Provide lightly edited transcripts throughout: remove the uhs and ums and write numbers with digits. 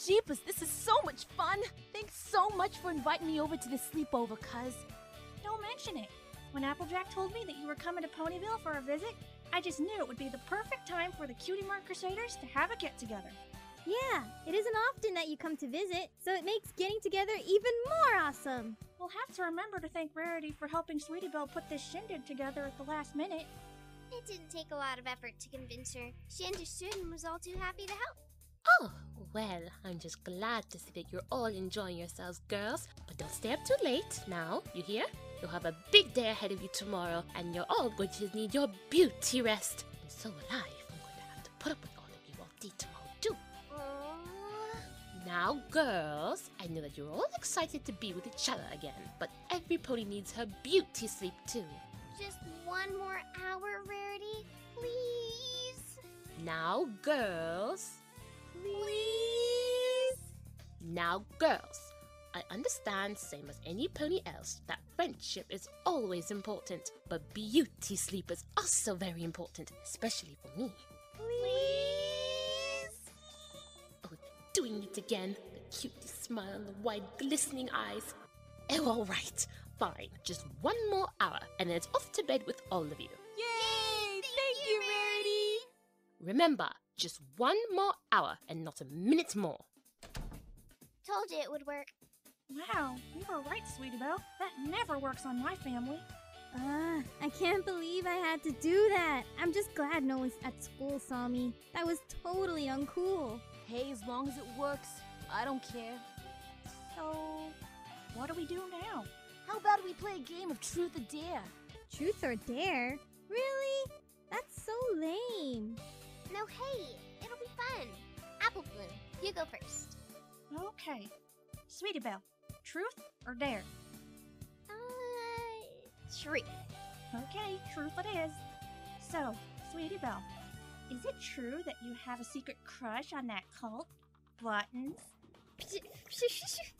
jeepers, this is so much fun! Thanks so much for inviting me over to the sleepover, cuz. Don't mention it. When Applejack told me that you were coming to Ponyville for a visit, I just knew it would be the perfect time for the Cutie Mark Crusaders to have a get-together. Yeah, it isn't often that you come to visit, so it makes getting together even more awesome. We'll have to remember to thank Rarity for helping Sweetie Belle put this shindig together at the last minute. It didn't take a lot of effort to convince her. She understood and was all too happy to help. Oh, well, I'm just glad to see that you're all enjoying yourselves, girls. But don't stay up too late now, you hear? You'll have a big day ahead of you tomorrow, and you're all going to need your beauty rest. And so will I, if I'm going to have to put up with all of you all day tomorrow, too. Now, girls, I know that you're all excited to be with each other again, but every pony needs her beauty sleep, too. Just one more hour, Rarity, please. Now, girls. Please. Now, girls, I understand, same as any pony else, that friendship is always important, but beauty sleep is also very important, especially for me. Please. Oh, doing it again. The cutest smile and the wide, glistening eyes. Oh, all right. Fine. Just one more hour, and then it's off to bed with all of you. Yay! Thank you, Rarity! Remember, just one more hour, and not a minute more. Told you it would work. Wow, you were right, Sweetie Belle. That never works on my family. I can't believe I had to do that. I'm just glad no one at school saw me. That was totally uncool. Hey, as long as it works, I don't care. So, what do we do now? How about we play a game of Truth or Dare? Truth or dare? Really? That's so lame. No, hey, it'll be fun. Apple Bloom, you go first. Okay. Sweetie Belle, truth or dare? Truth. Okay, truth it is. So, Sweetie Belle, is it true that you have a secret crush on that cult? Buttons?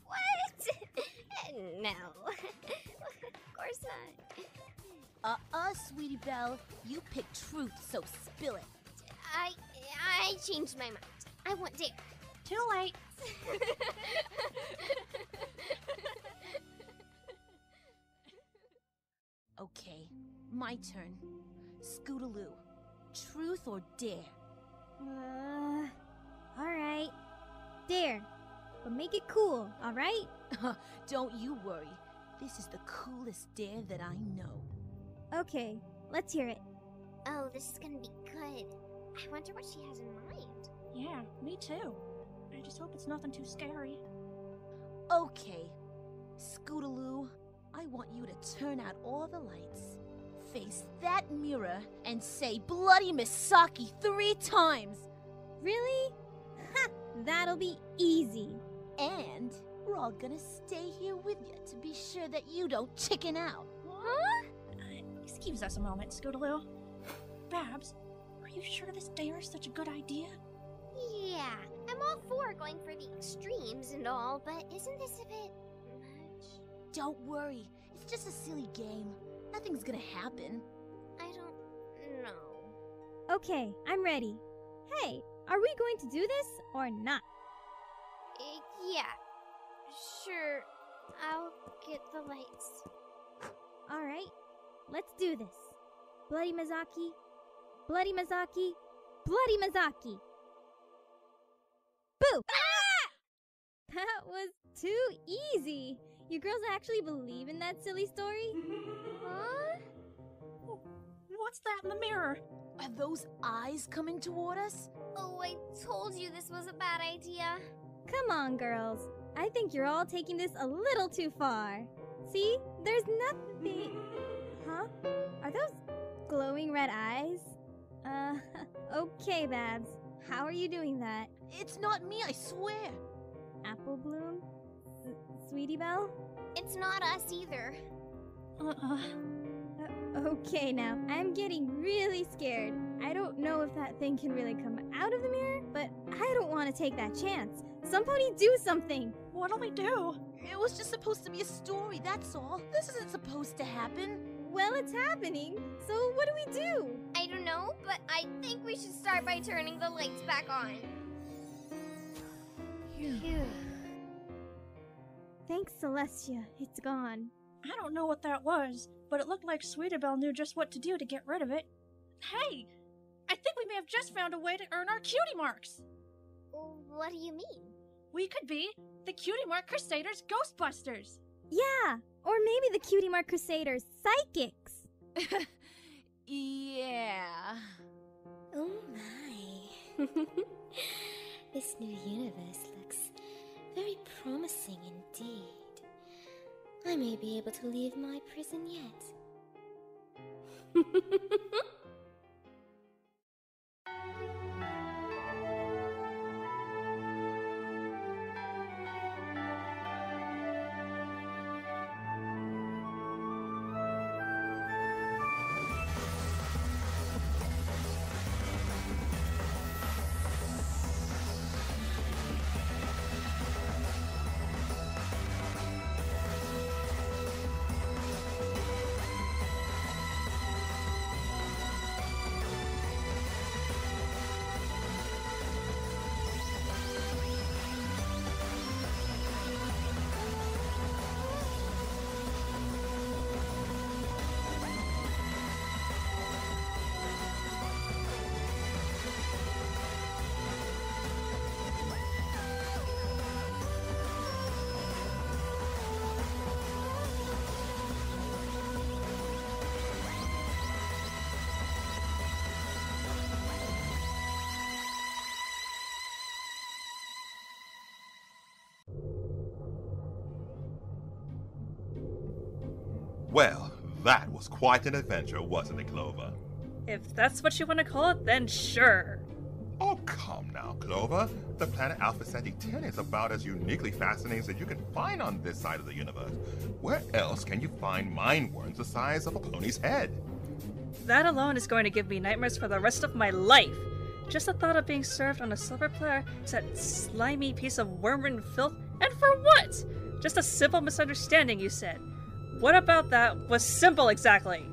What? No. Of course not. Sweetie Belle. You picked truth, so spill it. I changed my mind. I want dare. Too late. Okay, my turn. Scootaloo. Truth or dare? Alright. Dare. But make it cool, alright? Don't you worry. This is the coolest dare that I know. Okay, let's hear it. Oh, this is gonna be good. I wonder what she has in mind. Yeah, me too. I just hope it's nothing too scary. Okay, Scootaloo, I want you to turn out all the lights, face that mirror, and say Bloody Misaki 3 times. Really? Ha! That'll be easy. And we're all gonna stay here with you to be sure that you don't chicken out. Huh? Excuse us a moment, Scootaloo. Babs, are you sure this dare is such a good idea? Yeah, I'm all for going for the extremes and all, but isn't this a bit much? Don't worry, it's just a silly game. Nothing's gonna happen. I don't know. Okay, I'm ready. Hey, are we going to do this or not? Yeah, sure. I'll get the lights. Alright, let's do this. Bloody Misaki, Bloody Misaki, Bloody Misaki! Boo! Ah! That was too easy. You girls actually believe in that silly story? Huh? What's that in the mirror? Are those eyes coming toward us? Oh, I told you this was a bad idea. Come on, girls. I think you're all taking this a little too far. See? There's nothing... Huh? Are those glowing red eyes? Okay, Babs. How are you doing that? It's not me, I swear. Apple Bloom? Sweetie Belle? It's not us either. Okay now, I'm getting really scared. I don't know if that thing can really come out of the mirror, but I don't want to take that chance. Somebody do something! What'll we do? It was just supposed to be a story, that's all. This isn't supposed to happen. Well, it's happening, so what do we do? I don't know, but I think we should start by turning the lights back on. Phew. Thanks, Celestia. It's gone. I don't know what that was, but it looked like Sweetabelle knew just what to do to get rid of it. Hey! I think we may have just found a way to earn our cutie marks! What do you mean? We could be the Cutie Mark Crusaders Ghostbusters! Yeah, or maybe the Cutie Mark Crusaders Psychics. Yeah. Oh my. This new universe looks very promising indeed. I may be able to leave my prison yet. Well, that was quite an adventure, wasn't it, Clover? If that's what you want to call it, then sure. Oh, come now, Clover. The planet Alpha Centauri 10 is about as uniquely fascinating as you can find on this side of the universe. Where else can you find mind worms the size of a pony's head? That alone is going to give me nightmares for the rest of my life. Just the thought of being served on a silver platter to that slimy piece of worm-ridden filth, and for what? Just a simple misunderstanding, you said. What about that was simple exactly?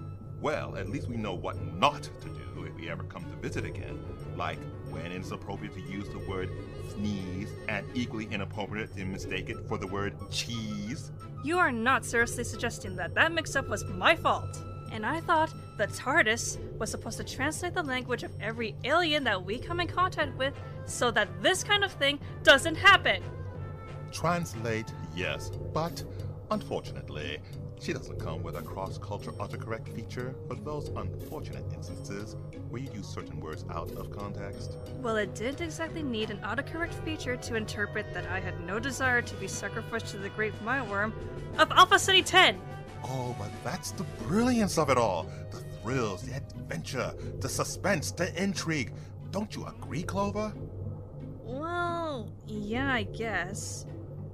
Well, at least we know what not to do if we ever come to visit again. Like when it's appropriate to use the word sneeze and equally inappropriate to mistake it for the word cheese. You are not seriously suggesting that that mix-up was my fault. And I thought the TARDIS was supposed to translate the language of every alien that we come in contact with so that this kind of thing doesn't happen. Translate, yes, but unfortunately, she doesn't come with a cross-culture autocorrect feature for those unfortunate instances where you use certain words out of context. Well, it didn't exactly need an autocorrect feature to interpret that I had no desire to be sacrificed to the great mindworm of Alpha City 10. Oh, but that's the brilliance of it all. The thrills, the adventure, the suspense, the intrigue. Don't you agree, Clover? Well, yeah, I guess.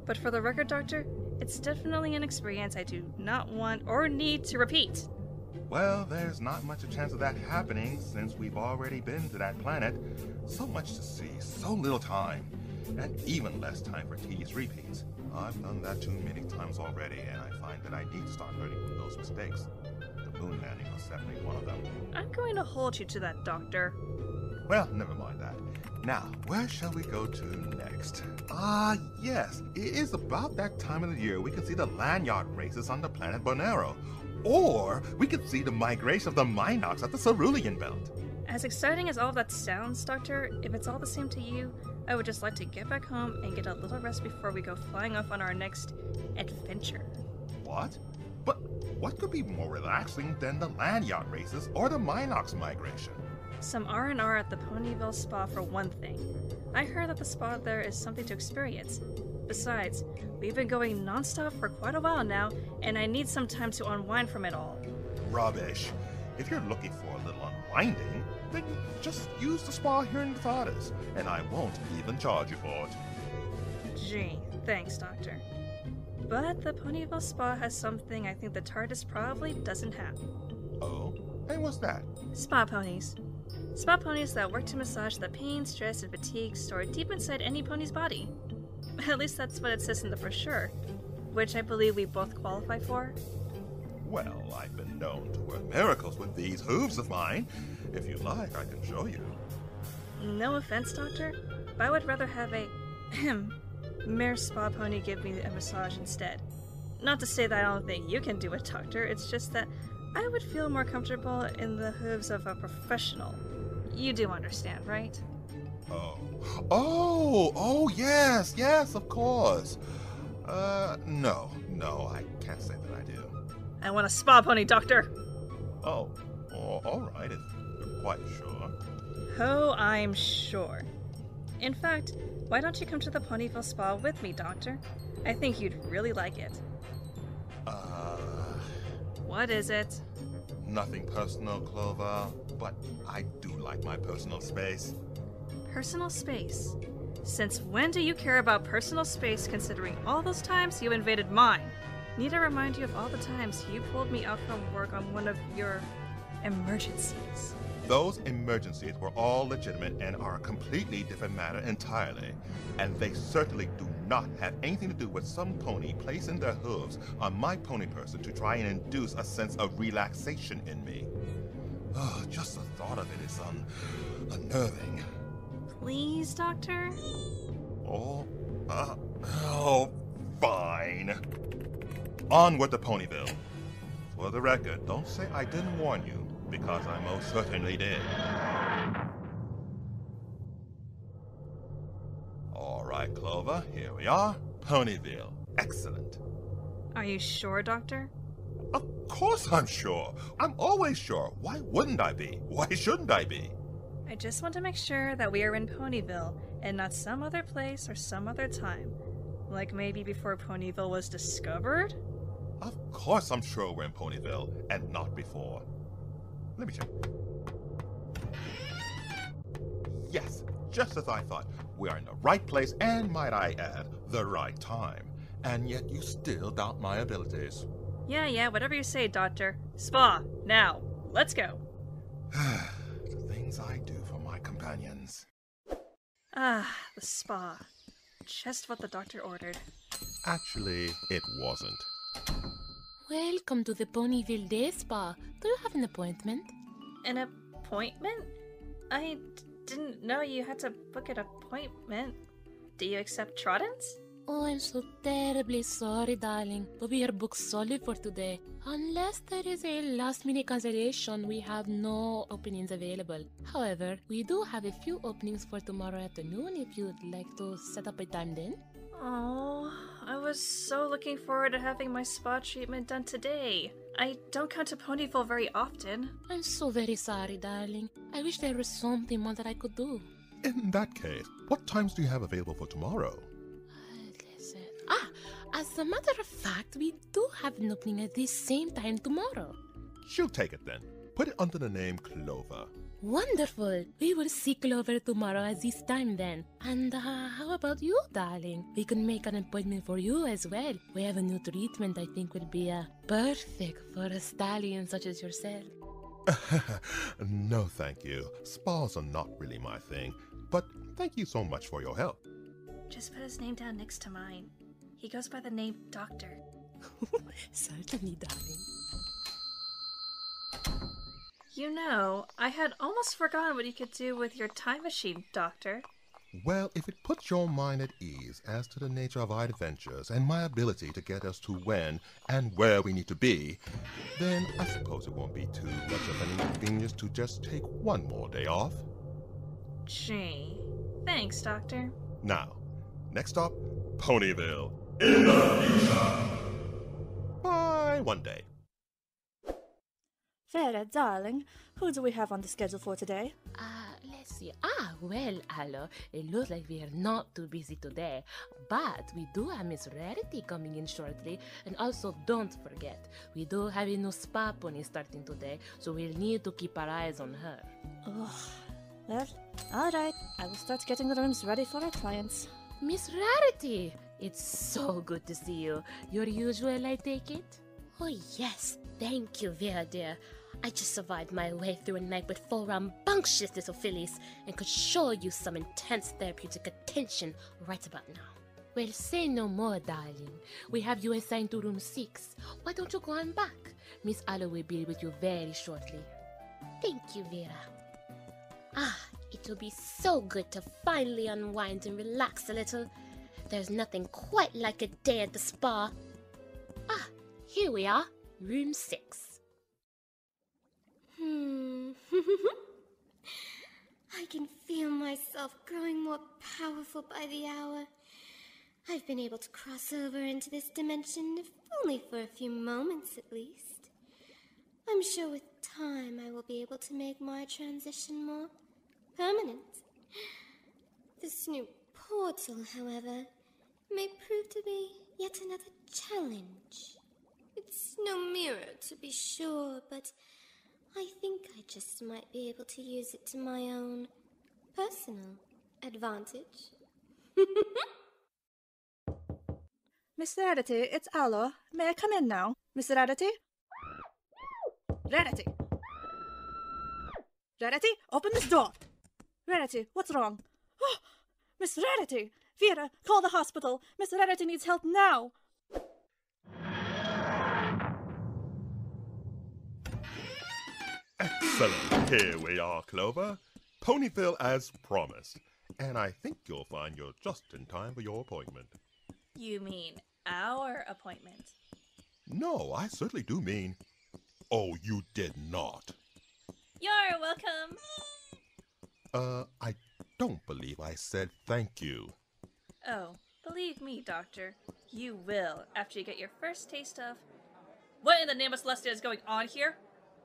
But for the record, Doctor, it's definitely an experience I do not want or need to repeat. Well, there's not much a chance of that happening since we've already been to that planet. So much to see, so little time, and even less time for tedious repeats. I've done that too many times already, and I find that I need to start learning from those mistakes. The moon landing was definitely one of them. I'm going to hold you to that, Doctor. Well, never mind that. Now, where shall we go to next? Yes, it is about that time of the year we can see the lanyard races on the planet Bonero. Or we can see the migration of the Minox at the Cerulean Belt. As exciting as all of that sounds, Doctor, if it's all the same to you, I would just like to get back home and get a little rest before we go flying off on our next adventure. What? But what could be more relaxing than the lanyard races or the Minox migration? Some R&R at the Ponyville Spa for one thing. I heard that the spa there is something to experience. Besides, we've been going non-stop for quite a while now, and I need some time to unwind from it all. Rubbish. If you're looking for a little unwinding, then just use the spa here in the TARDIS, and I won't even charge you for it. Gee, thanks, Doctor. But the Ponyville Spa has something I think the TARDIS probably doesn't have. Oh? And what's that? Spa ponies. Spa ponies that work to massage the pain, stress, and fatigue stored deep inside any pony's body. At least that's what it says in the brochure, which I believe we both qualify for. Well, I've been known to work miracles with these hooves of mine. If you like, I can show you. No offense, Doctor, but I would rather have a Mayor Spa Pony give me a massage instead. Not to say that I don't think you can do it, Doctor, it's just that I would feel more comfortable in the hooves of a professional. You do understand, right? Oh, yes, of course. No, I can't say that I do. I want a Spa Pony, Doctor! Oh, all right, if you're quite sure. Oh, I'm sure. In fact, why don't you come to the Ponyville Spa with me, Doctor? I think you'd really like it. What is it? Nothing personal, Clover, but I do like my personal space. Personal space? Since when do you care about personal space considering all those times you invaded mine? Need I remind you of all the times you pulled me out from work on one of your emergencies? Those emergencies were all legitimate and are a completely different matter entirely. And they certainly do not have anything to do with some pony placing their hooves on my pony person to try and induce a sense of relaxation in me. Just the thought of it is unnerving. Please, Doctor? Oh, fine. Onward to Ponyville. For the record, don't say I didn't warn you, because I most certainly did. All right, Clover, here we are. Ponyville. Excellent. Are you sure, Doctor? Of course I'm sure. I'm always sure. Why wouldn't I be? Why shouldn't I be? I just want to make sure that we are in Ponyville and not some other place or some other time. Like maybe before Ponyville was discovered? Of course I'm sure we're in Ponyville, and not before. Let me check. Yes, just as I thought. We are in the right place, and might I add, the right time. And yet you still doubt my abilities. Yeah, whatever you say, Doctor. Spa, now. Let's go. The things I do for my companions. Ah, the spa. Just what the doctor ordered. Actually, it wasn't. Welcome to the Ponyville Day Spa. Do you have an appointment? An appointment? I didn't know you had to book an appointment. Do you accept Trottins? Oh, I'm so terribly sorry, darling, but we are booked solid for today. Unless there is a last-minute cancellation, we have no openings available. However, we do have a few openings for tomorrow afternoon if you'd like to set up a time then. Oh, I was so looking forward to having my spa treatment done today. I don't come to Ponyville very often. I'm so very sorry, darling. I wish there was something more that I could do. In that case, what times do you have available for tomorrow? As a matter of fact, we do have an opening at the same time tomorrow. She'll take it then. Put it under the name Clover. Wonderful! We will see Clover tomorrow at this time then. And how about you, darling? We can make an appointment for you as well. We have a new treatment I think will be perfect for a stallion such as yourself. No, thank you. Spas are not really my thing. But thank you so much for your help. Just put his name down next to mine. He goes by the name Doctor. Certainly, darling. You know, I had almost forgotten what you could do with your time machine, Doctor. Well, if it puts your mind at ease as to the nature of our adventures and my ability to get us to when and where we need to be, then I suppose it won't be too much of an inconvenience to just take one more day off. Gee. Thanks, Doctor. Now, next stop, Ponyville. In the future. Bye, one day. Vera, darling, who do we have on the schedule for today? Let's see. Well, hello. It looks like we are not too busy today. But we do have Miss Rarity coming in shortly. And also, don't forget, we do have a new spa pony starting today, so we'll need to keep our eyes on her. Ugh. Well, alright. I will start getting the rooms ready for our clients. Miss Rarity! It's so good to see you. Your usual, I take it? Oh yes, thank you, Vera dear. I just survived my way through a night with 4 rambunctious little fillies and could show you some intense therapeutic attention right about now. Well, say no more, darling. We have you assigned to room 6. Why don't you go on back? Miss Aloe will be with you very shortly. Thank you, Vera. It will be so good to finally unwind and relax a little. There's nothing quite like a day at the spa. Ah, here we are, room 6. I can feel myself growing more powerful by the hour. I've been able to cross over into this dimension, if only for a few moments at least. I'm sure with time I will be able to make my transition more permanent. This new portal, however, may prove to be yet another challenge. It's no mirror, to be sure, but I think I just might be able to use it to my own personal advantage. Miss Rarity, it's Aloe. May I come in now? Miss Rarity? Rarity! Rarity, open this door! Rarity, what's wrong? Oh, Miss Rarity! Vera, call the hospital! Miss Rarity needs help now! Excellent. Here we are, Clover. Ponyville as promised. And I think you'll find you're just in time for your appointment. You mean our appointment? No, I certainly do mean... Oh, you did not. You're welcome. I don't believe I said thank you. Oh, believe me, Doctor, you will after you get your first taste of... What in the name of Celestia is going on here?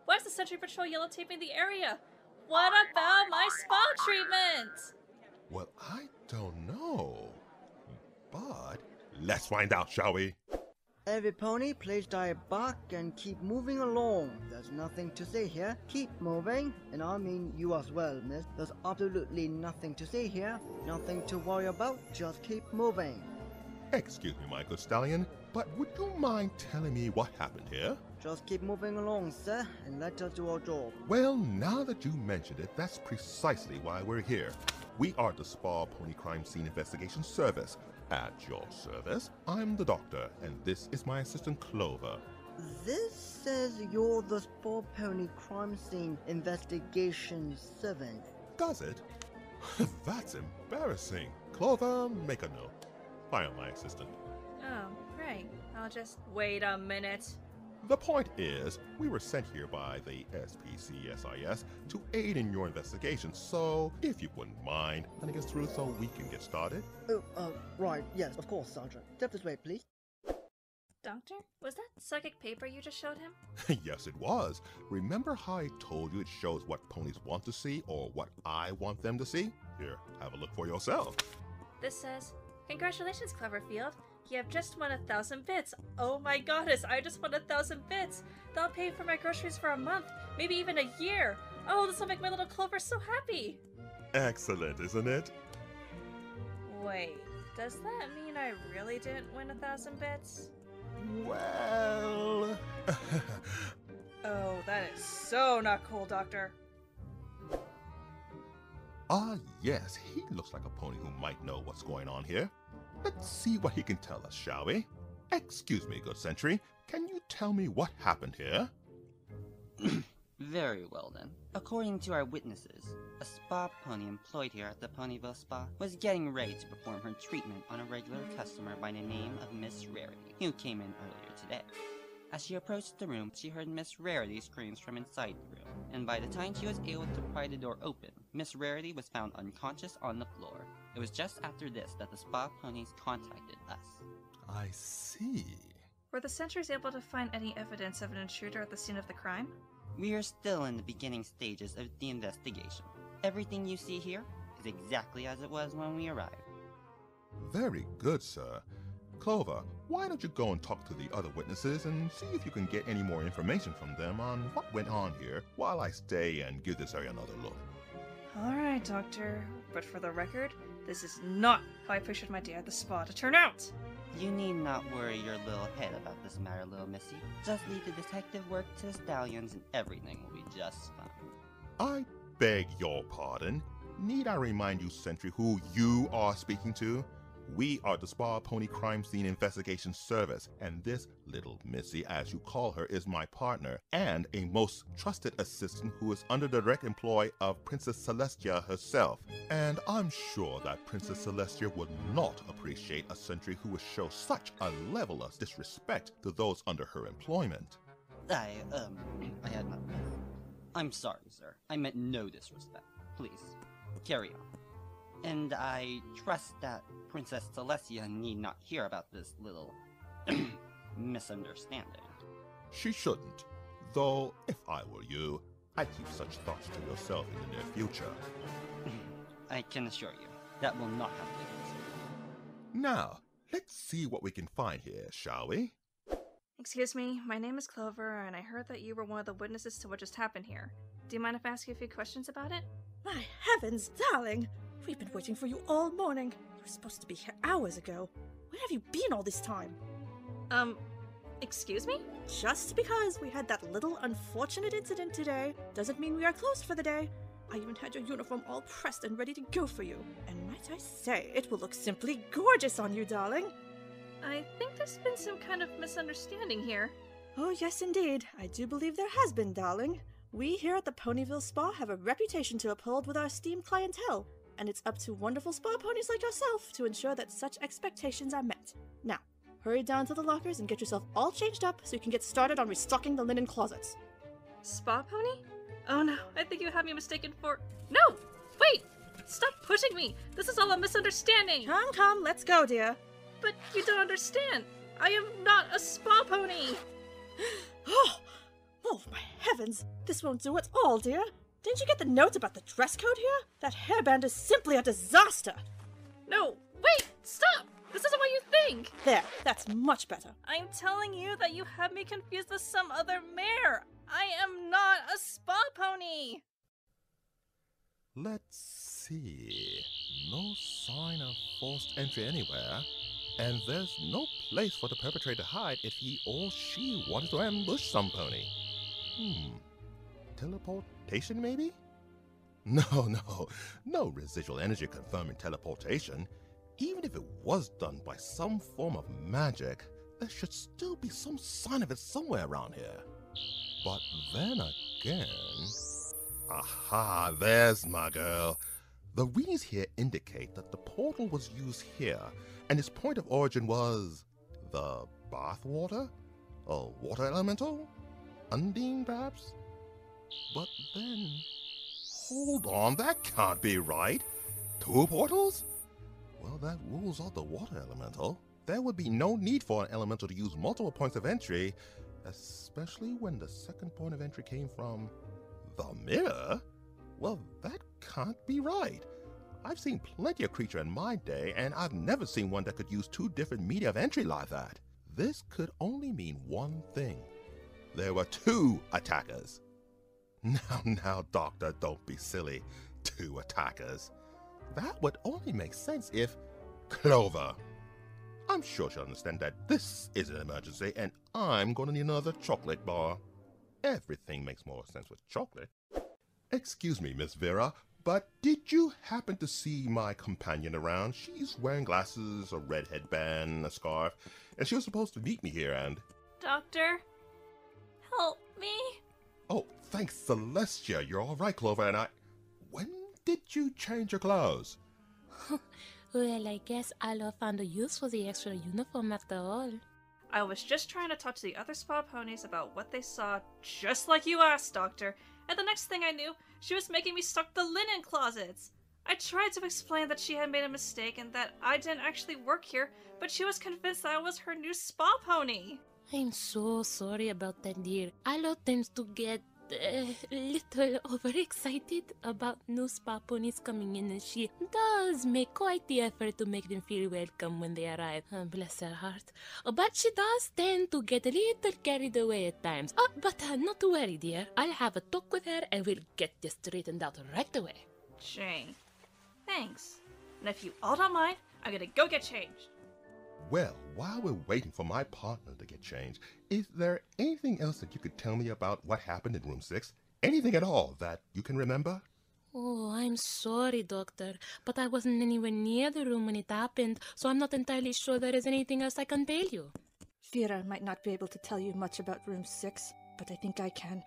Why is the Sentry Patrol yellow taping the area? What about my spa treatment? Well, I don't know. But let's find out, shall we? Every pony, please dive back and keep moving along. There's nothing to say here. Keep moving. And I mean you as well, miss. There's absolutely nothing to say here. Nothing to worry about. Just keep moving. Excuse me, my good stallion, but would you mind telling me what happened here? Just keep moving along, sir, and let us do our job. Well, now that you mentioned it, that's precisely why we're here. We are the Spa Pony Crime Scene Investigation Service. At your service, I'm the doctor, and this is my assistant Clover. This says you're the Spa Pony Crime Scene Investigation Servant. Does it? That's embarrassing. Clover, make a note. I am my assistant. Oh, right. I'll just... Wait a minute. The point is, we were sent here by the SPCSIS to aid in your investigation, so if you wouldn't mind letting us through so we can get started. Right, yes, of course, Sergeant. Step this way, please. Doctor, was that psychic paper you just showed him? Yes, it was. Remember how I told you it shows what ponies want to see or what I want them to see? Here, have a look for yourself. This says, "Congratulations, Cloverfield. You have just won 1,000 bits. Oh my goddess, I just won 1,000 bits. That'll pay for my groceries for a month, maybe even a year. Oh, this will make my little Clover so happy." Excellent, isn't it? Wait, does that mean I really didn't win 1,000 bits? Well... Oh, that is so not cool, Doctor. Yes, he looks like a pony who might know what's going on here. Let's see what he can tell us, shall we? Excuse me, good sentry. Can you tell me what happened here? Very well then. According to our witnesses, a spa pony employed here at the Ponyville Spa was getting ready to perform her treatment on a regular customer by the name of Miss Rarity, who came in earlier today. As she approached the room, she heard Miss Rarity screams from inside the room, and by the time she was able to pry the door open, Miss Rarity was found unconscious on the floor. It was just after this that the spa ponies contacted us. I see. Were the sentries able to find any evidence of an intruder at the scene of the crime? We are still in the beginning stages of the investigation. Everything you see here is exactly as it was when we arrived. Very good, sir. Clover, why don't you go and talk to the other witnesses and see if you can get any more information from them on what went on here while I stay and give this area another look. Alright, Doctor. But for the record, this is not how I pictured my day at the spa to turn out! You need not worry your little head about this matter, little missy. Just leave the detective work to the stallions and everything will be just fine. I beg your pardon. Need I remind you, Sentry, who you are speaking to? We are the Spa Pony Crime Scene Investigation Service, and this little Missy, as you call her, is my partner and a most trusted assistant who is under the direct employ of Princess Celestia herself. And I'm sure that Princess Celestia would not appreciate a sentry who would show such a level of disrespect to those under her employment. I had my... I'm sorry, sir. I meant no disrespect. Please, carry on. And I trust that Princess Celestia need not hear about this little misunderstanding. She shouldn't. Though, if I were you, I'd keep such thoughts to yourself in the near future. I can assure you, that will not happen. Now, let's see what we can find here, shall we? Excuse me, my name is Clover, and I heard that you were one of the witnesses to what just happened here. Do you mind if I ask you a few questions about it? My heavens, darling! We've been waiting for you all morning. You were supposed to be here hours ago. Where have you been all this time? Excuse me? Just because we had that little unfortunate incident today doesn't mean we are closed for the day. I even had your uniform all pressed and ready to go for you. And might I say, it will look simply gorgeous on you, darling. I think there's been some kind of misunderstanding here. Oh, yes, indeed. I do believe there has been, darling. We here at the Ponyville Spa have a reputation to uphold with our esteemed clientele, and it's up to wonderful spa ponies like yourself to ensure that such expectations are met. Now, hurry down to the lockers and get yourself all changed up so you can get started on restocking the linen closets. Spa pony? Oh no, I think you have me mistaken for— No! Wait! Stop pushing me! This is all a misunderstanding! Come, let's go, dear. But you don't understand! I am not a spa pony! Oh, my heavens! This won't do at all, dear. Didn't you get the note about the dress code here? That hairband is simply a disaster! No! Wait! Stop! This isn't what you think! There, that's much better. I'm telling you that you have me confused with some other mare! I am not a spa pony! Let's see. No sign of forced entry anywhere. And there's no place for the perpetrator to hide if he or she wanted to ambush some pony. Teleportation, maybe? No residual energy confirming teleportation. Even if it was done by some form of magic, there should still be some sign of it somewhere around here. But then again... Aha, there's my girl. The readings here indicate that the portal was used here, and its point of origin was... the bath water? A water elemental? Undine, perhaps? But then... Hold on, that can't be right. 2 portals? Well, that rules out the water elemental. There would be no need for an elemental to use multiple points of entry, especially when the second point of entry came from the mirror. Well, that can't be right. I've seen plenty of creature in my day, and I've never seen one that could use 2 different media of entry like that. This could only mean one thing. There were 2 attackers. Now, Doctor, don't be silly. 2 attackers. That would only make sense if... Clover! I'm sure she'll understand that this is an emergency, and I'm gonna need another chocolate bar. Everything makes more sense with chocolate. Excuse me, Miss Vera, but did you happen to see my companion around? She's wearing glasses, a red headband, a scarf, and she was supposed to meet me here, and... Doctor? Help me? Oh, thanks, Celestia. You're all right, Clover, and I... When did you change your clothes? Well, I guess Aloe found a use for the extra uniform after all. I was just trying to talk to the other spa ponies about what they saw, just like you asked, Doctor. And the next thing I knew, she was making me stock the linen closets. I tried to explain that she had made a mistake and that I didn't actually work here, but she was convinced that I was her new spa pony. I'm so sorry about that, dear. Aloe tends to get a little overexcited about new spa ponies coming in, and she does make quite the effort to make them feel welcome when they arrive. Bless her heart. But she does tend to get a little carried away at times. But not to worry, dear. I'll have a talk with her and we'll get this straightened out right away. Jane, thanks. And if you all don't mind, I'm gonna go get changed. Well, while we're waiting for my partner to get changed, is there anything else that you could tell me about what happened in room 6? Anything at all that you can remember? Oh, I'm sorry, Doctor, but I wasn't anywhere near the room when it happened, so I'm not entirely sure there is anything else I can tell you. Vera might not be able to tell you much about room 6, but I think I can.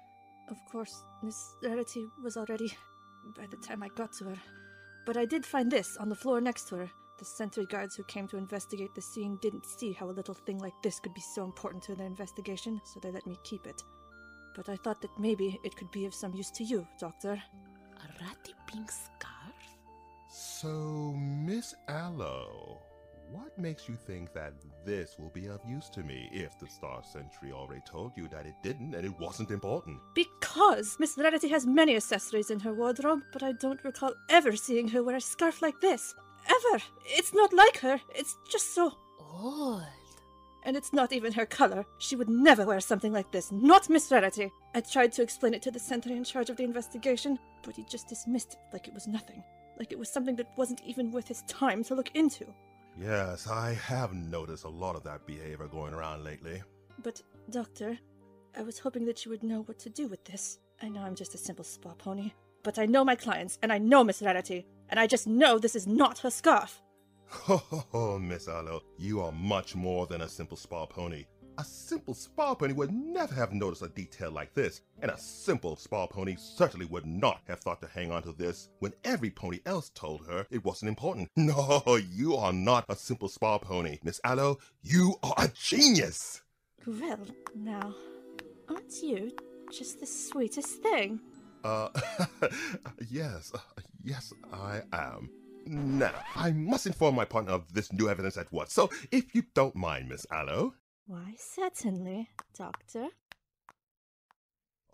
Of course, Miss Rarity was already by the time I got to her. But I did find this on the floor next to her. The sentry guards who came to investigate the scene didn't see how a little thing like this could be so important to their investigation, so they let me keep it. But I thought that maybe it could be of some use to you, Doctor. A ratty pink scarf? So, Miss Aloe, what makes you think that this will be of use to me if the Star Sentry already told you that it didn't and it wasn't important? Because Miss Rarity has many accessories in her wardrobe, but I don't recall ever seeing her wear a scarf like this. Ever! It's not like her. It's just so old. And it's not even her color. She would never wear something like this. Not Miss Rarity. I tried to explain it to the sentry in charge of the investigation, but he just dismissed it like it was nothing. Like it was something that wasn't even worth his time to look into. Yes, I have noticed a lot of that behavior going around lately. But, Doctor, I was hoping that you would know what to do with this. I know I'm just a simple spa pony, but I know my clients, and I know Miss Rarity, and I just know this is not her scarf. Ho ho ho, Miss Aloe, you are much more than a simple spa pony. A simple spa pony would never have noticed a detail like this, and a simple spa pony certainly would not have thought to hang on to this when every pony else told her it wasn't important. No, you are not a simple spa pony. Miss Aloe, you are a genius! Well, now, aren't you just the sweetest thing? Yes, I am. Now, I must inform my partner of this new evidence at once, so if you don't mind, Miss Aloe. Why, certainly, Doctor.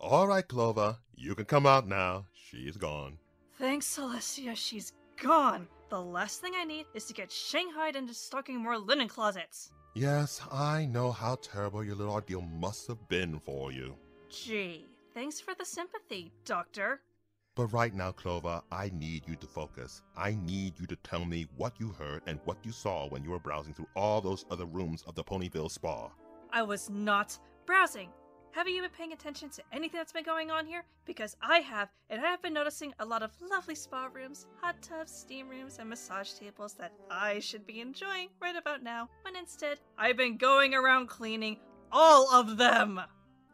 All right, Clover, you can come out now. She's gone. Thanks, Celestia, she's gone. The last thing I need is to get shanghaied into stocking more linen closets. Yes, I know how terrible your little ordeal must have been for you. Gee, thanks for the sympathy, Doctor. But right now, Clover, I need you to focus. I need you to tell me what you heard and what you saw when you were browsing through all those other rooms of the Ponyville Spa. I was not browsing. Have you been paying attention to anything that's been going on here? Because I have, and I have been noticing a lot of lovely spa rooms, hot tubs, steam rooms, and massage tables that I should be enjoying right about now, when instead, I've been going around cleaning all of them!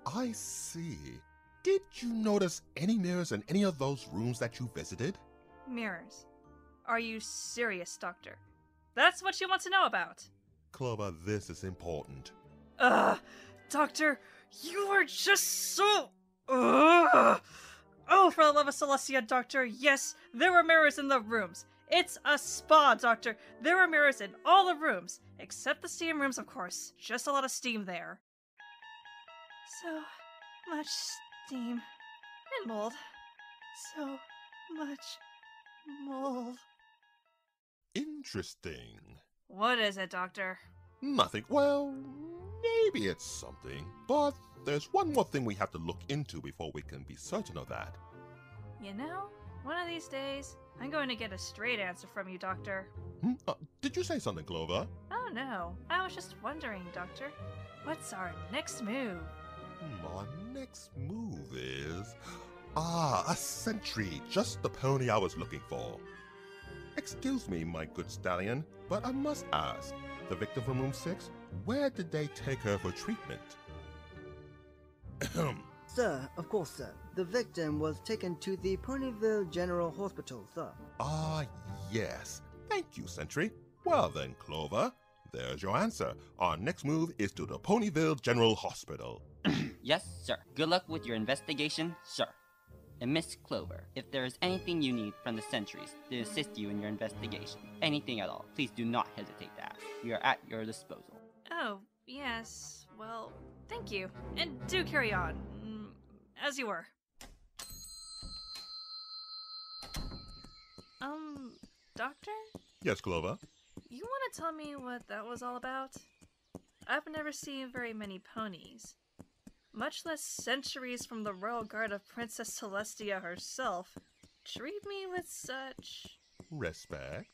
I see. Did you notice any mirrors in any of those rooms that you visited? Mirrors? Are you serious, Doctor? That's what you want to know about? Clover, this is important. Doctor, you are just so... Oh, for the love of Celestia, Doctor, yes, there were mirrors in the rooms. It's a spa, Doctor. There are mirrors in all the rooms, except the steam rooms, of course. Just a lot of steam there. So much steam and mold. So much mold. Interesting. What is it, Doctor? Nothing. Well, maybe it's something. But there's one more thing we have to look into before we can be certain of that. You know, one of these days, I'm going to get a straight answer from you, Doctor. Did you say something, Clover? Oh no, I was just wondering, Doctor. What's our next move? Our next move is... a sentry. Just the pony I was looking for. Excuse me, my good stallion, but I must ask, the victim from room 6, where did they take her for treatment? Sir, of course, sir. The victim was taken to the Ponyville General Hospital, sir. Ah, yes. Thank you, Sentry. Well then, Clover, there's your answer. Our next move is to the Ponyville General Hospital. Yes, sir. Good luck with your investigation, sir. And Miss Clover, if there is anything you need from the sentries to assist you in your investigation, anything at all, please do not hesitate to ask. We are at your disposal. Oh, yes. Well, thank you. And do carry on. As you were. Doctor? Yes, Clover? You want to tell me what that was all about? I've never seen very many ponies. Much less centuries from the royal guard of Princess Celestia herself treat me with such... respect?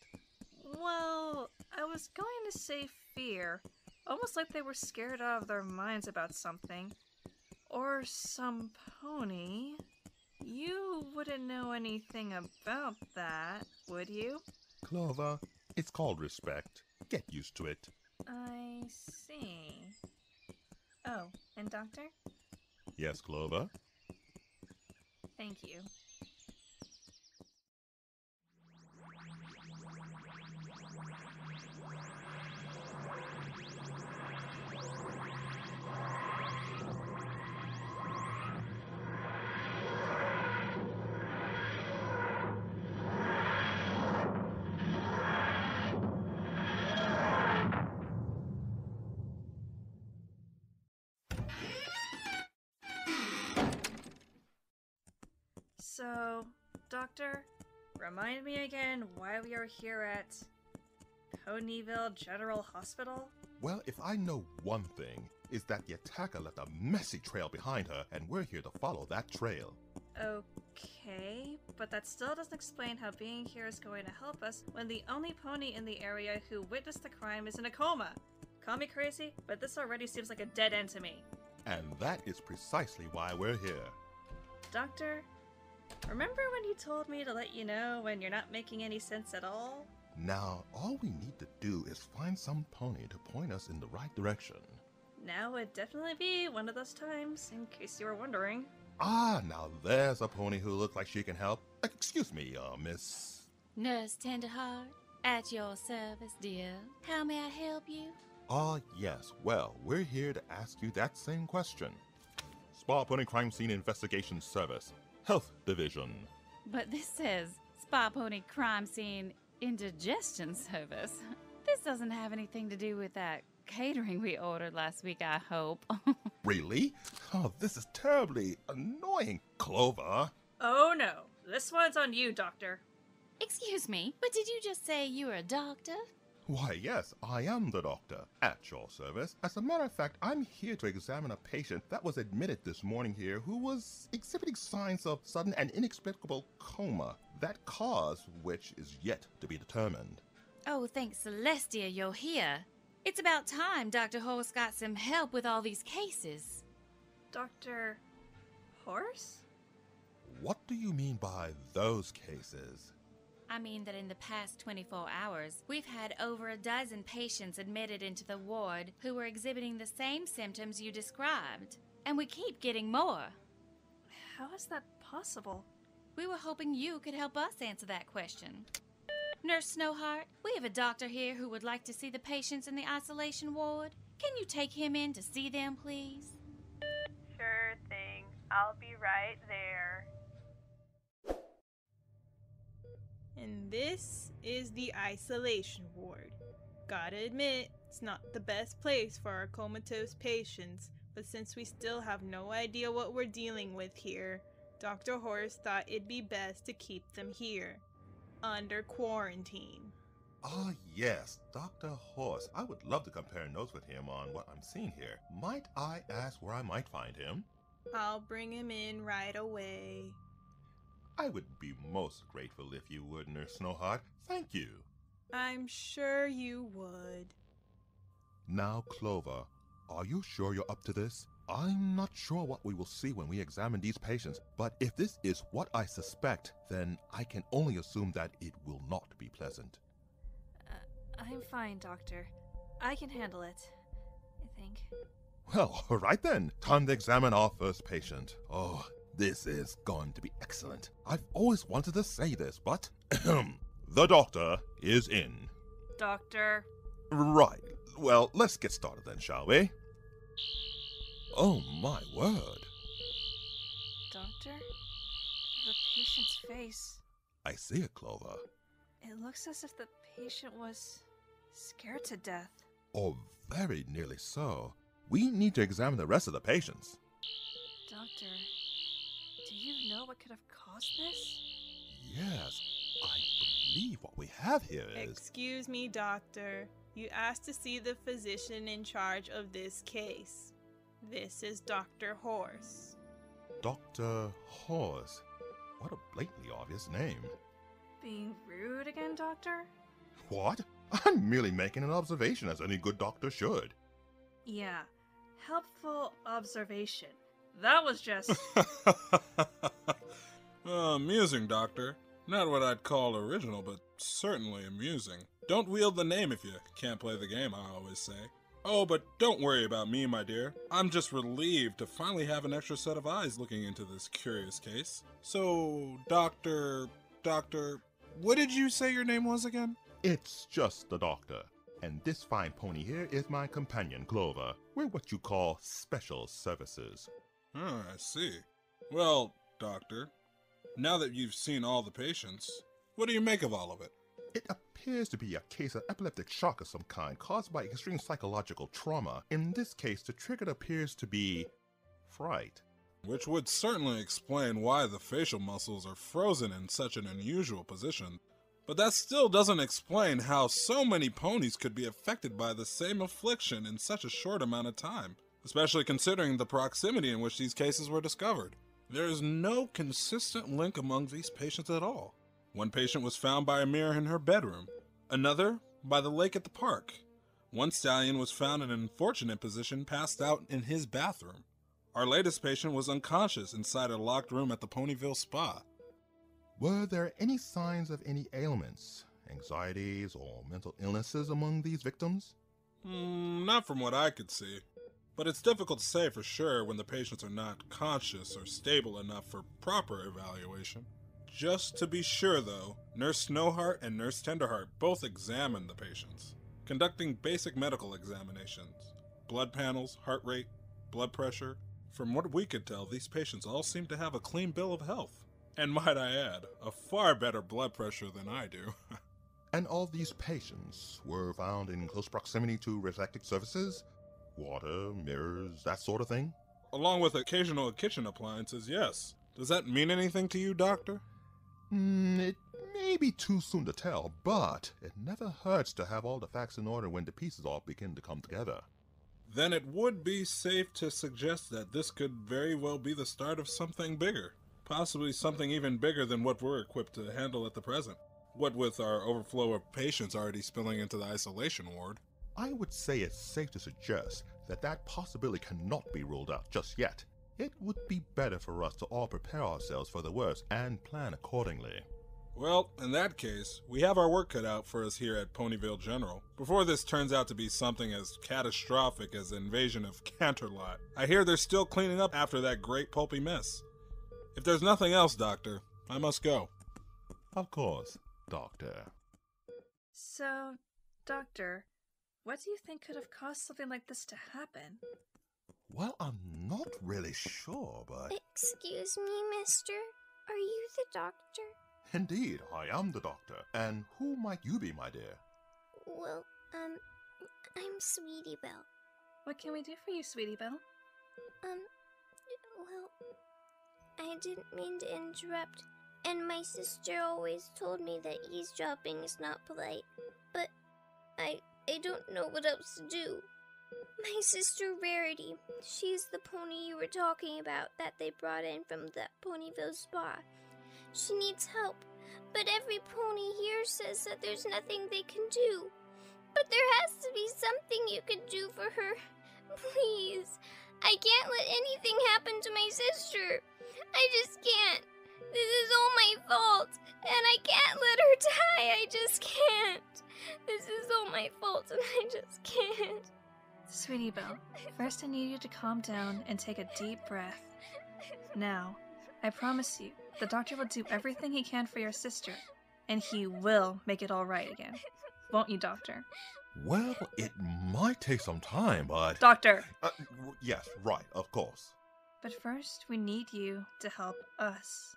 Well, I was going to say fear. Almost like they were scared out of their minds about something. Or some pony. You wouldn't know anything about that, would you? Clover, it's called respect. Get used to it. I see. Oh, and Doctor? Yes, Clover? Thank you. So, Doctor, remind me again why we are here at Ponyville General Hospital? Well, if I know one thing, is that the attacker left a messy trail behind her, and we're here to follow that trail. Okay, but that still doesn't explain how being here is going to help us when the only pony in the area who witnessed the crime is in a coma. Call me crazy, but this already seems like a dead end to me. And that is precisely why we're here. Doctor, remember when you told me to let you know when you're not making any sense at all? Now, all we need to do is find some pony to point us in the right direction. Now would definitely be one of those times, in case you were wondering. Ah, now there's a pony who looks like she can help. Excuse me, Miss... Nurse Tenderheart, at your service, dear. How may I help you? Ah, yes. Well, we're here to ask you that same question. Spa Pony Crime Scene Investigation Service, Health Division. But this says Spa Pony Crime Scene Indigestion Service. This doesn't have anything to do with that catering we ordered last week, I hope. Really? Oh, this is terribly annoying, Clover. Oh no, this one's on you, Doctor. Excuse me, but did you just say you were a doctor? Why, yes, I am the doctor, at your service. As a matter of fact, I'm here to examine a patient that was admitted this morning here who was exhibiting signs of sudden and inexplicable coma, that cause which is yet to be determined. Oh, thanks Celestia, you're here. It's about time Dr. Horse got some help with all these cases. Dr. Horse? What do you mean by those cases? I mean that in the past 24 hours, we've had over a dozen patients admitted into the ward who were exhibiting the same symptoms you described. And we keep getting more. How is that possible? We were hoping you could help us answer that question. Nurse Snowheart, we have a doctor here who would like to see the patients in the isolation ward. Can you take him in to see them, please? Sure thing. I'll be right there. And this is the isolation ward. Gotta admit, it's not the best place for our comatose patients, but since we still have no idea what we're dealing with here, Dr. Horse thought it'd be best to keep them here, under quarantine. Ah, yes, Dr. Horse. I would love to compare notes with him on what I'm seeing here. Might I ask where I might find him? I'll bring him in right away. I would be most grateful if you would, Nurse Snowheart. Thank you. I'm sure you would. Now, Clover, are you sure you're up to this? I'm not sure what we will see when we examine these patients, but if this is what I suspect, then I can only assume that it will not be pleasant. I'm fine, Doctor. I can handle it, I think. Well, all right then. Time to examine our first patient. Oh, this is going to be excellent. I've always wanted to say this, but the doctor is in. Doctor? Right. Well, let's get started then, shall we? Oh my word. Doctor? The patient's face. I see it, Clover. It looks as if the patient was scared to death. Or very nearly so. We need to examine the rest of the patients. Doctor, do you know what could have caused this? Yes, I believe what we have here is... Excuse me, Doctor. You asked to see the physician in charge of this case. This is Dr. Horse. Dr. Horse. What a blatantly obvious name. Being rude again, Doctor? What? I'm merely making an observation, as any good doctor should. Yeah, helpful observation. That was just... Amusing, Doctor. Not what I'd call original, but certainly amusing. Don't wield the name if you can't play the game, I always say. Oh, but don't worry about me, my dear. I'm just relieved to finally have an extra set of eyes looking into this curious case. So, Doctor, what did you say your name was again? It's just the doctor. And this fine pony here is my companion, Clover. We're what you call special services. Oh, I see. Well, Doctor, now that you've seen all the patients, what do you make of all of it? It appears to be a case of epileptic shock of some kind caused by extreme psychological trauma. In this case, the trigger appears to be fright. Which would certainly explain why the facial muscles are frozen in such an unusual position. But that still doesn't explain how so many ponies could be affected by the same affliction in such a short amount of time, especially considering the proximity in which these cases were discovered. There is no consistent link among these patients at all. One patient was found by a mirror in her bedroom, another by the lake at the park. One stallion was found in an unfortunate position passed out in his bathroom. Our latest patient was unconscious inside a locked room at the Ponyville Spa. Were there any signs of any ailments, anxieties, or mental illnesses among these victims? Not from what I could see. But it's difficult to say for sure when the patients are not conscious or stable enough for proper evaluation. Just to be sure, though, Nurse Snowheart and Nurse Tenderheart both examined the patients, conducting basic medical examinations, blood panels, heart rate, blood pressure. From what we could tell, these patients all seem to have a clean bill of health. And might I add, a far better blood pressure than I do. And all these patients were found in close proximity to reflective surfaces? Water, mirrors, that sort of thing? Along with occasional kitchen appliances, yes. Does that mean anything to you, Doctor? It may be too soon to tell, but it never hurts to have all the facts in order when the pieces all begin to come together. Then it would be safe to suggest that this could very well be the start of something bigger. Possibly something even bigger than what we're equipped to handle at the present. What with our overflow of patients already spilling into the isolation ward. I would say it's safe to suggest that that possibility cannot be ruled out just yet. It would be better for us to all prepare ourselves for the worst and plan accordingly. Well, in that case, we have our work cut out for us here at Ponyville General, before this turns out to be something as catastrophic as the invasion of Canterlot. I hear they're still cleaning up after that great pulpy mess. If there's nothing else, Doctor, I must go. Of course, Doctor. So, Doctor, what do you think could have caused something like this to happen? Well, I'm not really sure, but... Excuse me, mister? Are you the doctor? Indeed, I am the doctor. And who might you be, my dear? Well, I'm Sweetie Belle. What can we do for you, Sweetie Belle? Well, I didn't mean to interrupt, and my sister always told me that eavesdropping is not polite, but I don't know what else to do. My sister Rarity, she's the pony you were talking about that they brought in from the Ponyville Spa. She needs help, but every pony here says that there's nothing they can do. But there has to be something you can do for her. Please, I can't let anything happen to my sister. I just can't. This is all my fault, and I can't let her die. I just can't. This is all my fault, and I just can't. Sweetie Belle, first I need you to calm down and take a deep breath. Now, I promise you, the doctor will do everything he can for your sister, and he will make it all right again. Won't you, Doctor? Well, it might take some time, but... Doctor! Yes, right, of course. But first, we need you to help us.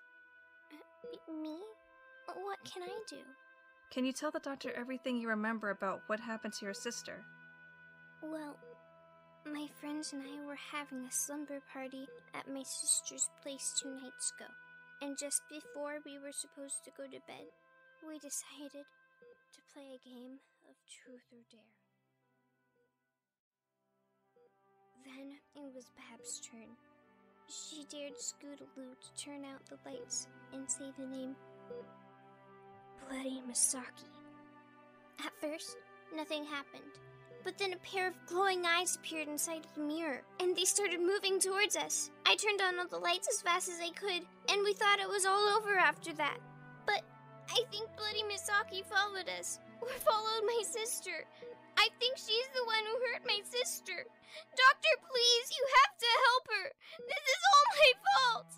Me? What can I do? Can you tell the doctor everything you remember about what happened to your sister? Well, my friends and I were having a slumber party at my sister's place 2 nights ago. And just before we were supposed to go to bed, we decided to play a game of truth or dare. Then it was Bab's turn. She dared Scootaloo to turn out the lights and say the name Bloody Misaki. At first, nothing happened. But then a pair of glowing eyes appeared inside of the mirror, and they started moving towards us. I turned on all the lights as fast as I could, and we thought it was all over after that. But I think Bloody Misaki followed us, or followed my sister. I think she's the one who hurt my sister. Doctor, please, you have to help her. This is all my fault.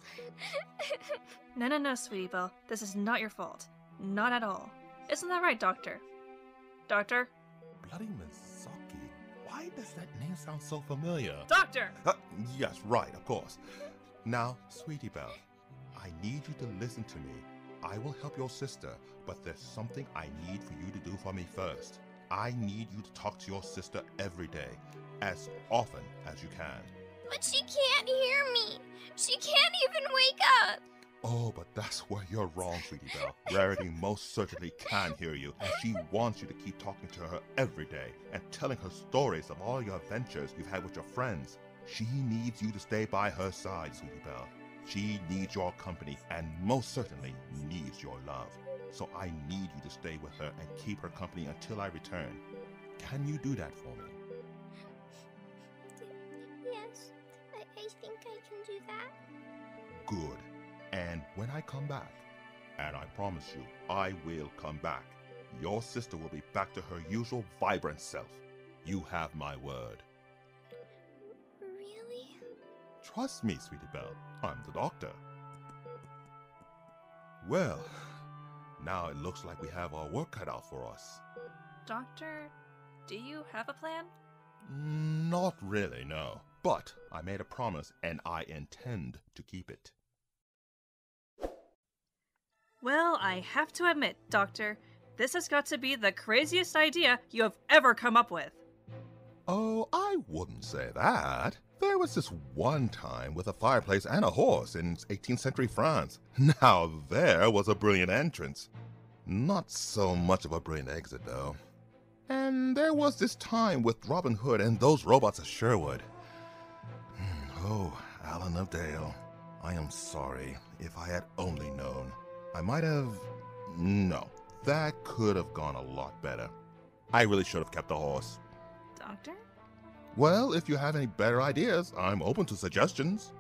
No, Sweetie Belle. This is not your fault. Not at all. Isn't that right, Doctor? Doctor? Bloody Misaki? Why does that name sound so familiar? Doctor! Yes, right, of course. Now, Sweetie Belle, I need you to listen to me. I will help your sister, but there's something I need for you to do for me first. I need you to talk to your sister every day, as often as you can. But she can't hear me. She can't even wake up. Oh, but that's where you're wrong, Sweetie Belle. Rarity most certainly can hear you, and she wants you to keep talking to her every day and telling her stories of all your adventures you've had with your friends. She needs you to stay by her side, Sweetie Belle. She needs your company and most certainly needs your love. So I need you to stay with her and keep her company until I return. Can you do that for me? Yes, I think I can do that. Good. And when I come back, and I promise you, I will come back, your sister will be back to her usual vibrant self. You have my word. Really? Trust me, Sweetie Belle. I'm the doctor. Well, now it looks like we have our work cut out for us. Doctor, do you have a plan? Not really, no. But I made a promise and I intend to keep it. Well, I have to admit, Doctor, this has got to be the craziest idea you have ever come up with. Oh, I wouldn't say that. There was this one time with a fireplace and a horse in 18th century France. Now there was a brilliant entrance. Not so much of a brilliant exit, though. And there was this time with Robin Hood and those robots of Sherwood. Oh, Alan of Dale, I am sorry. If I had only known. I might have... No, that could have gone a lot better. I really should have kept the horse. Doctor? Well, if you have any better ideas, I'm open to suggestions.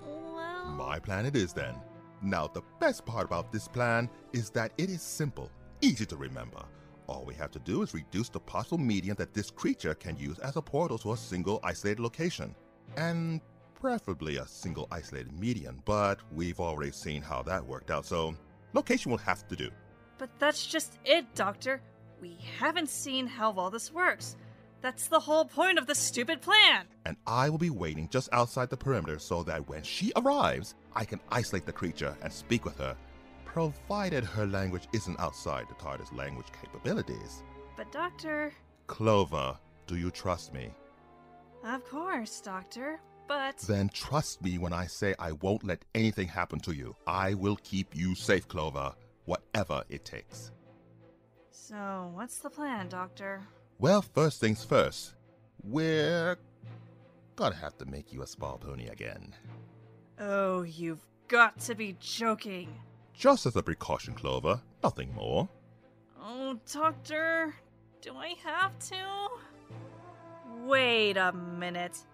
Well... My plan it is then. Now, the best part about this plan is that it is simple, easy to remember. All we have to do is reduce the possible medium that this creature can use as a portal to a single isolated location. And preferably a single isolated medium, but we've already seen how that worked out, so location will have to do. But that's just it, Doctor. We haven't seen how well this works. That's the whole point of this stupid plan! And I will be waiting just outside the perimeter so that when she arrives, I can isolate the creature and speak with her, provided her language isn't outside the TARDIS language capabilities. But Doctor... Clover, do you trust me? Of course, Doctor, but... Then trust me when I say I won't let anything happen to you. I will keep you safe, Clover, whatever it takes. So, what's the plan, Doctor? Well, first things first. We're gonna have to make you a spa pony again. Oh, you've got to be joking. Just as a precaution, Clover. Nothing more. Oh, Doctor, do I have to? Wait a minute.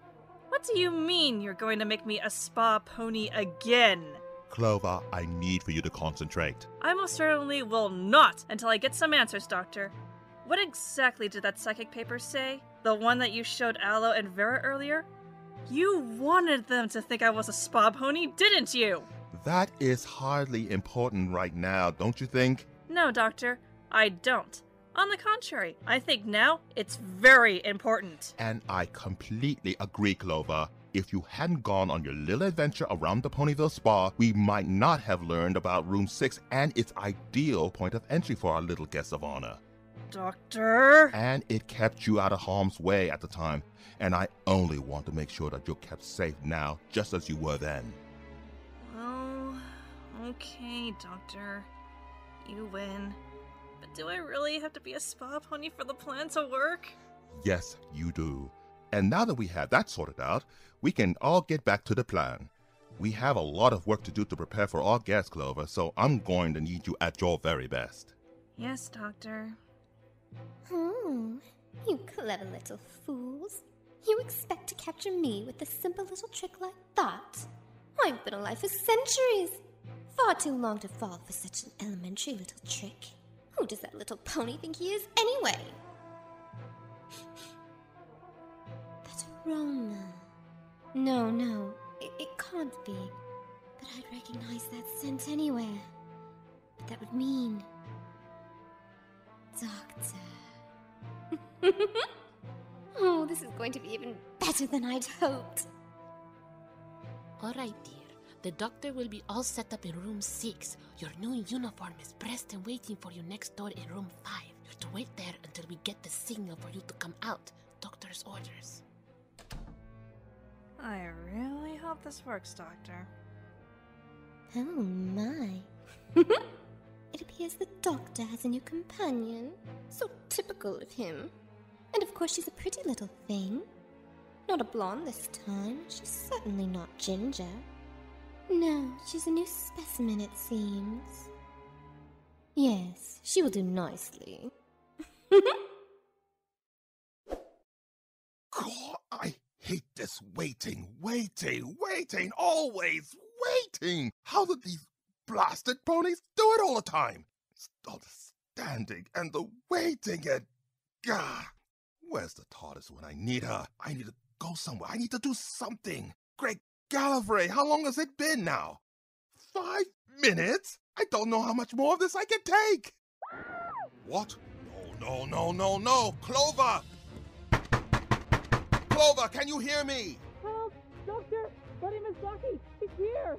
What do you mean you're going to make me a spa pony again? Clover, I need for you to concentrate. I most certainly will not until I get some answers, Doctor. What exactly did that psychic paper say? The one that you showed Aloe and Vera earlier? You wanted them to think I was a spa pony, didn't you? That is hardly important right now, don't you think? No, Doctor, I don't. On the contrary, I think now it's very important. And I completely agree, Clover. If you hadn't gone on your little adventure around the Ponyville Spa, we might not have learned about Room 6 and its ideal point of entry for our little guest of honor. Doctor? And it kept you out of harm's way at the time, and I only want to make sure that you're kept safe now, just as you were then. Well, okay, Doctor. You win. But do I really have to be a spa pony for the plan to work? Yes, you do. And now that we have that sorted out, we can all get back to the plan. We have a lot of work to do to prepare for our guest, Clover, so I'm going to need you at your very best. Yes, Doctor. Oh, you Clever little fools. You expect to capture me with a simple little trick like that? I've been alive for centuries. Far too long to fall for such an elementary little trick. Who does that little pony think he is anyway? That aroma. No, it can't be. But I'd recognize that scent anywhere. But that would mean... Doctor. Oh, this is going to be even better than I'd hoped. Alright, dear. The doctor will be all set up in room 6. Your new uniform is pressed and waiting for you next door in room 5. You're to wait there until we get the signal for you to come out. Doctor's orders. I really hope this works, Doctor. Oh my. It appears the doctor has a new companion. So typical of him. And of course she's a pretty little thing. Not a blonde this time. She's certainly not ginger. No, she's a new specimen, it seems. Yes, she will do nicely. God, I hate this waiting, always waiting. How did these blasted ponies do it all the time? All the standing and the waiting and... Gah! Where's the TARDIS when I need her? I need to go somewhere. I need to do something. Great Gallifrey, how long has it been now? 5 minutes? I don't know how much more of this I can take. What? No. Clover! Clover, can you hear me? Help! Doctor! Buddy Misaki! He's here!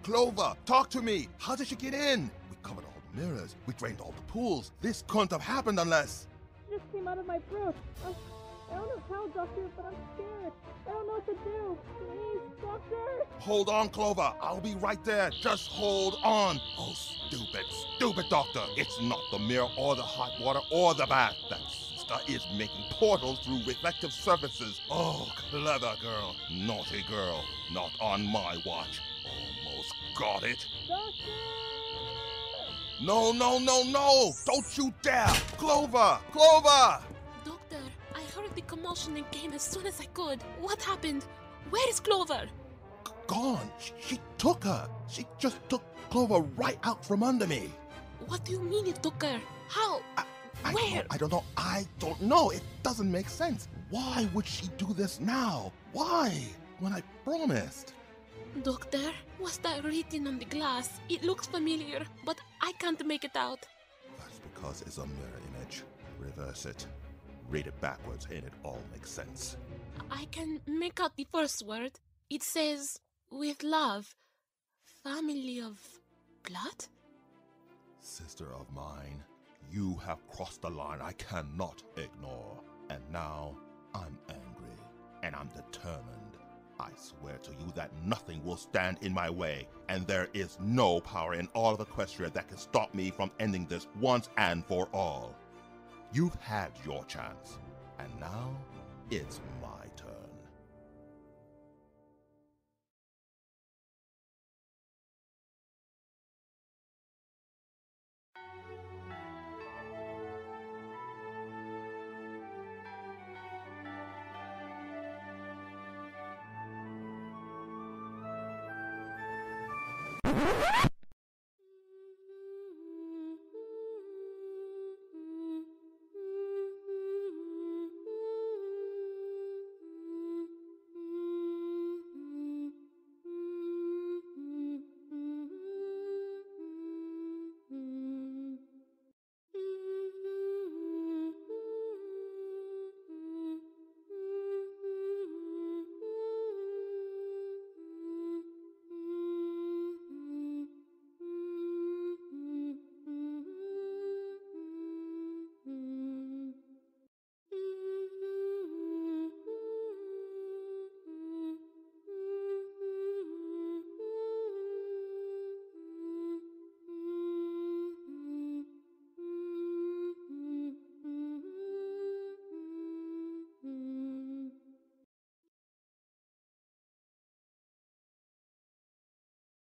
Clover, talk to me. How did she get in? We covered all the mirrors. We drained all the pools. This couldn't have happened unless... She just came out of my throat. I don't know how, Doctor, but I'm scared. I don't know what to do. Please, Doctor! Hold on, Clover. I'll be right there. Just hold on. Oh, stupid doctor. It's not the mirror or the hot water or the bath. That sister is making portals through reflective surfaces. Oh, clever girl. Naughty girl. Not on my watch. Almost got it. Doctor! No! Don't you dare! Clover! Doctor, I heard the commotion and came as soon as I could. What happened? Where is Clover? Gone. She took her. She just took Clover right out from under me. What do you mean you took her? How? Where? I don't know. It doesn't make sense. Why would she do this now? Why? When I promised. Doctor, what's that written on the glass? It looks familiar, but I can't make it out. That's because it's a mirror image. Reverse it. Read it backwards and it all makes sense. I can make out the first word. It says, with love, family of blood? Sister of mine, you have crossed the line I cannot ignore. And now, I'm angry. And I'm determined. I swear to you that nothing will stand in my way, and there is no power in all of Equestria that can stop me from ending this once and for all. You've had your chance, and now it's my turn.